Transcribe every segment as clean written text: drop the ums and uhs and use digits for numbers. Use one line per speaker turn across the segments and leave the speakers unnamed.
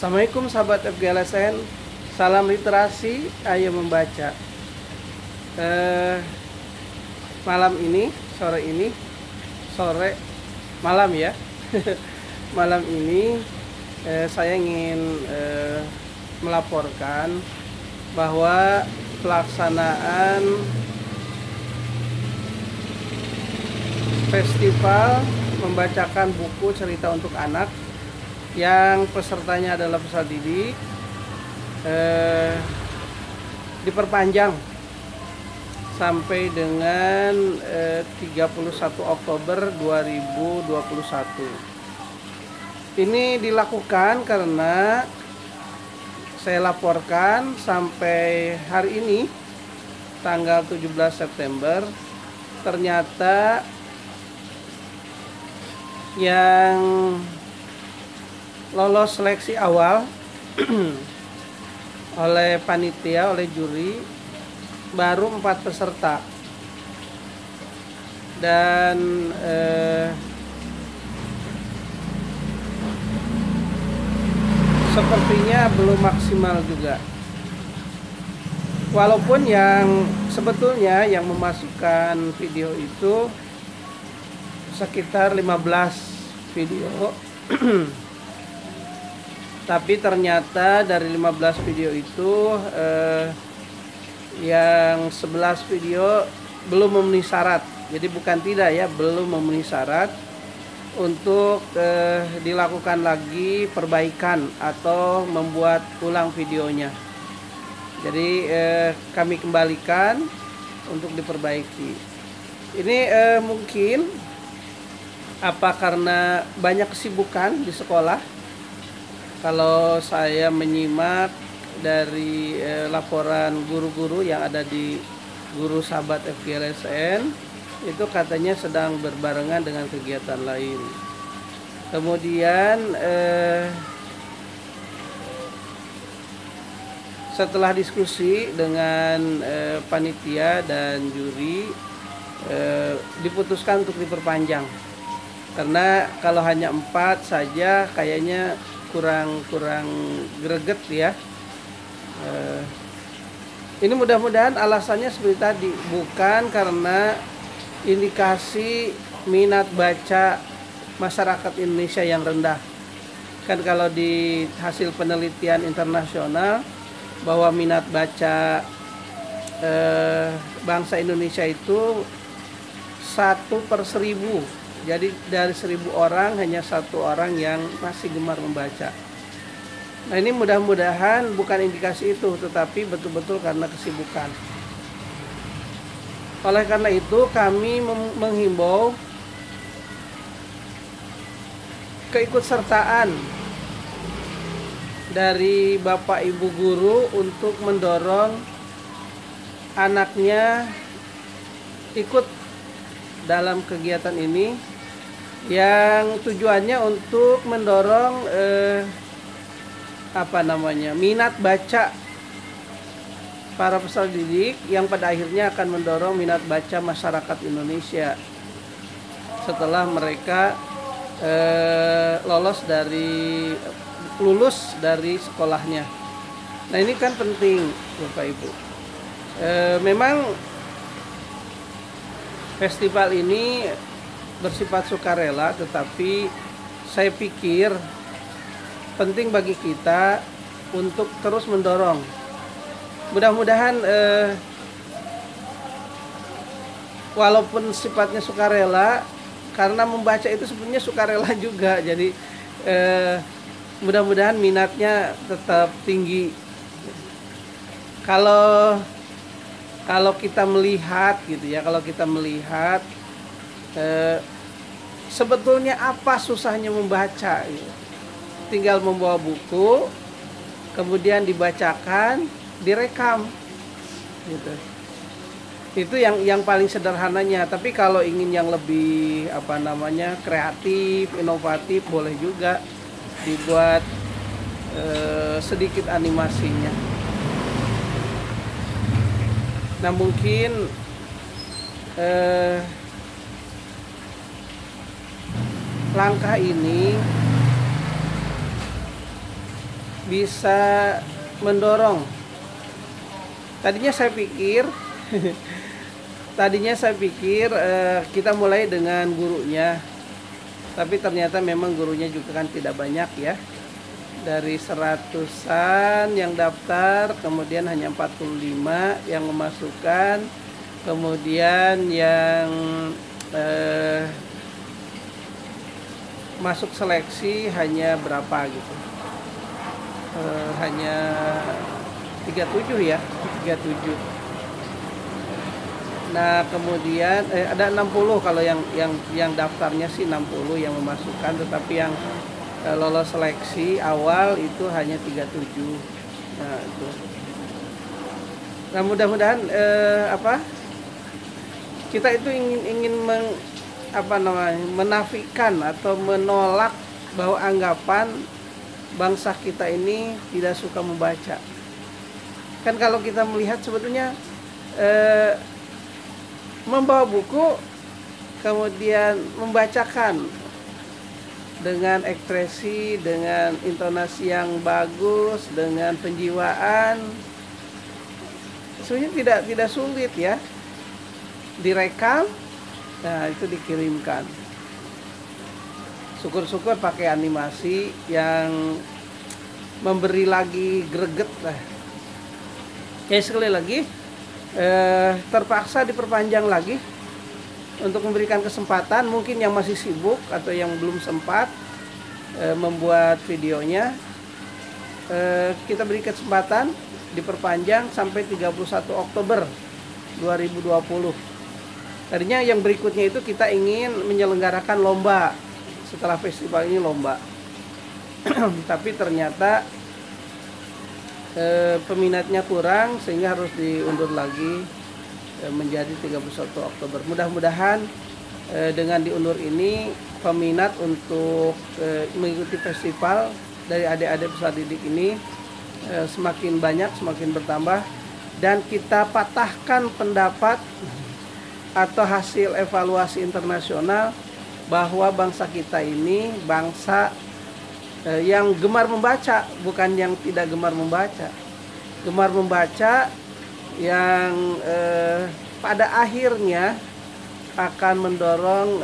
Assalamualaikum sahabat FGLSN, salam literasi, ayo membaca. Malam ini, malam ya. Malam ini saya ingin melaporkan bahwa pelaksanaan festival membacakan buku cerita untuk anak yang pesertanya adalah peserta didik diperpanjang sampai dengan 31 Oktober 2021. Ini dilakukan karena saya laporkan sampai hari ini tanggal 17 September ternyata yang lolos seleksi awal oleh panitia, oleh juri baru 4 peserta, dan sepertinya belum maksimal juga. Walaupun yang sebetulnya yang memasukkan video itu sekitar 15 video tapi ternyata dari 15 video itu yang 11 video belum memenuhi syarat. Jadi bukan tidak ya, belum memenuhi syarat untuk dilakukan lagi perbaikan atau membuat ulang videonya. Jadi kami kembalikan untuk diperbaiki. Ini mungkin apa karena banyak kesibukan di sekolah. Kalau saya menyimak dari laporan guru-guru yang ada di Guru Sahabat FGLSN, itu katanya sedang berbarengan dengan kegiatan lain. Kemudian setelah diskusi dengan panitia dan juri, diputuskan untuk diperpanjang. Karena kalau hanya 4 saja kayaknya kurang greget ya. Ini mudah-mudahan alasannya seperti tadi, bukan karena indikasi minat baca masyarakat Indonesia yang rendah. Kan kalau di hasil penelitian internasional bahwa minat baca bangsa Indonesia itu 1/1000. Jadi dari 1000 orang hanya 1 orang yang masih gemar membaca. Nah, ini mudah-mudahan bukan indikasi itu, tetapi betul-betul karena kesibukan. Oleh karena itu kami menghimbau keikutsertaan dari Bapak Ibu guru untuk mendorong anaknya ikut dalam kegiatan ini, yang tujuannya untuk mendorong minat baca para peserta didik, yang pada akhirnya akan mendorong minat baca masyarakat Indonesia setelah mereka lulus dari sekolahnya. Nah, ini kan penting Bapak Ibu. Memang festival ini bersifat sukarela, tetapi saya pikir penting bagi kita untuk terus mendorong. Mudah-mudahan walaupun sifatnya sukarela, karena membaca itu sebenarnya sukarela juga. Jadi mudah-mudahan minatnya tetap tinggi. Kalau kita melihat gitu ya, sebetulnya apa susahnya membaca gitu. Tinggal membawa buku, kemudian dibacakan, direkam gitu. Itu yang paling sederhananya. Tapi kalau ingin yang lebih kreatif, inovatif, boleh juga dibuat sedikit animasinya. Nah, mungkin langkah ini bisa mendorong. Tadinya saya pikir kita mulai dengan gurunya, tapi ternyata memang gurunya juga kan tidak banyak ya. Dari 100-an yang daftar, kemudian hanya 45 yang memasukkan, kemudian yang masuk seleksi hanya berapa gitu, hanya 37 ya, 37. Nah kemudian ada 60, kalau yang daftarnya sih 60 yang memasukkan, tetapi yang lolos seleksi awal itu hanya 37. Nah itu. Nah mudah-mudahan kita itu ingin menafikan atau menolak bahwa anggapan bangsa kita ini tidak suka membaca. Kan kalau kita melihat sebetulnya membawa buku kemudian membacakan dengan ekspresi, dengan intonasi yang bagus, dengan penjiwaan, sebenarnya tidak sulit ya. Direkam, nah itu dikirimkan. Syukur-syukur pakai animasi yang memberi lagi greget lah. Sekali lagi terpaksa diperpanjang lagi untuk memberikan kesempatan mungkin yang masih sibuk atau yang belum sempat membuat videonya, kita beri kesempatan diperpanjang sampai 31 Oktober 2020. Tadinya yang berikutnya itu kita ingin menyelenggarakan lomba setelah festival ini, lomba. Tapi ternyata peminatnya kurang sehingga harus diundur lagi menjadi 31 Oktober. Mudah-mudahan dengan diundur ini peminat untuk mengikuti festival dari adik-adik peserta didik ini semakin banyak, semakin bertambah, dan kita patahkan pendapat atau hasil evaluasi internasional bahwa bangsa kita ini bangsa yang gemar membaca, bukan yang tidak gemar membaca. Gemar membaca yang pada akhirnya akan mendorong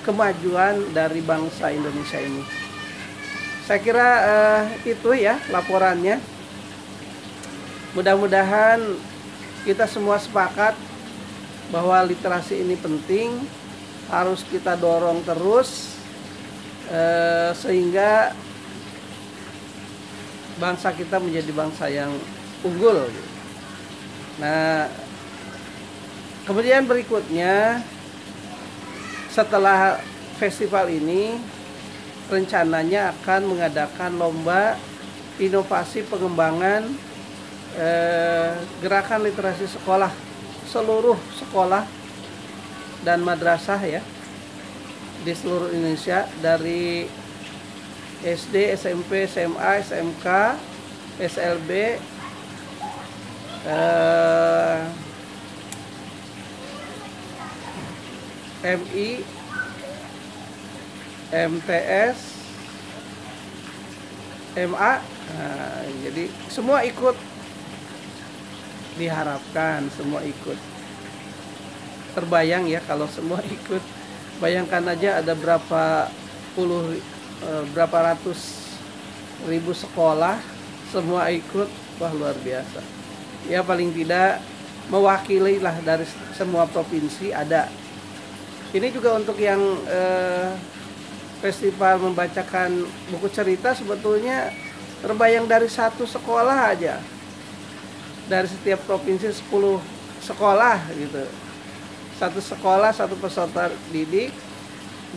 kemajuan dari bangsa Indonesia ini. Saya kira itu ya laporannya. Mudah-mudahan kita semua sepakat bahwa literasi ini penting, harus kita dorong terus sehingga bangsa kita menjadi bangsa yang unggul. Nah, kemudian berikutnya setelah festival ini rencananya akan mengadakan lomba inovasi pengembangan gerakan literasi sekolah, seluruh sekolah dan madrasah ya di seluruh Indonesia, dari SD, SMP, SMA, SMK, SLB, MI, MTS, MA. Nah, jadi semua ikut, diharapkan semua ikut. Terbayang ya kalau semua ikut. Bayangkan aja ada berapa ratus ribu sekolah semua ikut, wah luar biasa. Ya paling tidak mewakili lah dari semua provinsi ada. Ini juga untuk yang festival membacakan buku cerita, sebetulnya terbayang dari satu sekolah aja. Dari setiap provinsi 10 sekolah gitu. Satu sekolah, satu peserta didik,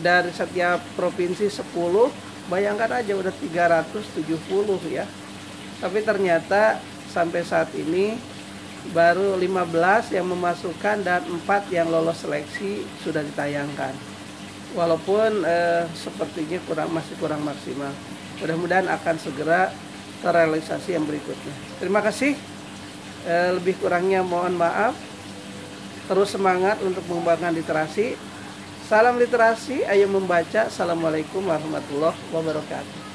dari setiap provinsi 10, bayangkan aja udah 370 ya. Tapi ternyata sampai saat ini baru 15 yang memasukkan dan 4 yang lolos seleksi sudah ditayangkan. Walaupun sepertinya masih kurang maksimal. Mudah-mudahan akan segera terrealisasi yang berikutnya. Terima kasih. Lebih kurangnya mohon maaf. Terus semangat untuk mengembangkan literasi. Salam literasi, ayo membaca. Assalamualaikum warahmatullahi wabarakatuh.